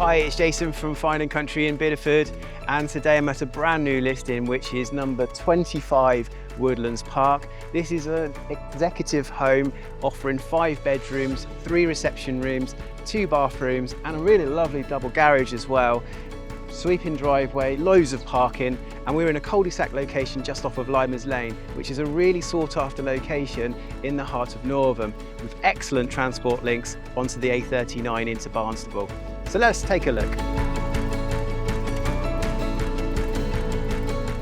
Hi, it's Jason from Fine & Country in Bideford, and today I'm at a brand new listing which is number 25 Woodland Park. This is an executive home offering 5 bedrooms, 3 reception rooms, 2 bathrooms and a really lovely double garage as well. Sweeping driveway, loads of parking, and we're in a cul-de-sac location just off of Limers Lane, which is a really sought after location in the heart of Northam with excellent transport links onto the A39 into Barnstable. So let's take a look.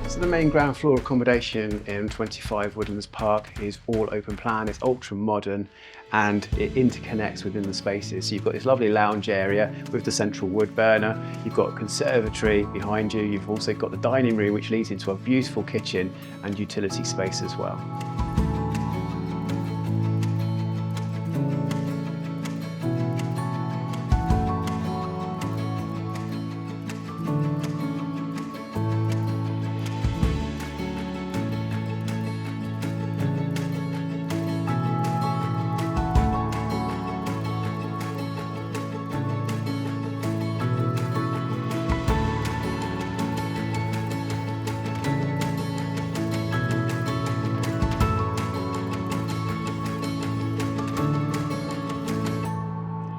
So the main ground floor accommodation in 25 Woodlands Park is all open plan, it's ultra modern and it interconnects within the spaces. So you've got this lovely lounge area with the central wood burner, you've got a conservatory behind you, you've also got the dining room which leads into a beautiful kitchen and utility space as well.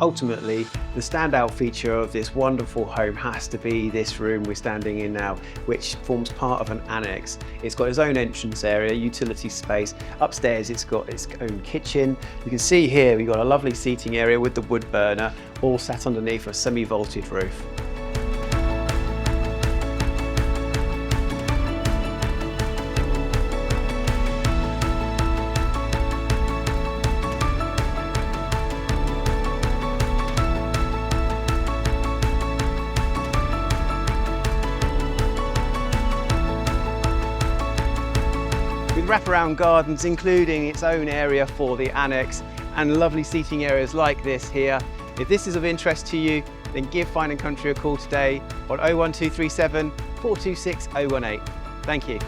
Ultimately, the standout feature of this wonderful home has to be this room we're standing in now, which forms part of an annex. It's got its own entrance area, utility space. Upstairs, it's got its own kitchen. You can see here, we've got a lovely seating area with the wood burner, all sat underneath a semi-vaulted roof. With wraparound gardens including its own area for the annex and lovely seating areas like this here. If this is of interest to you, then give Fine & Country a call today on 01237 426 018. Thank you.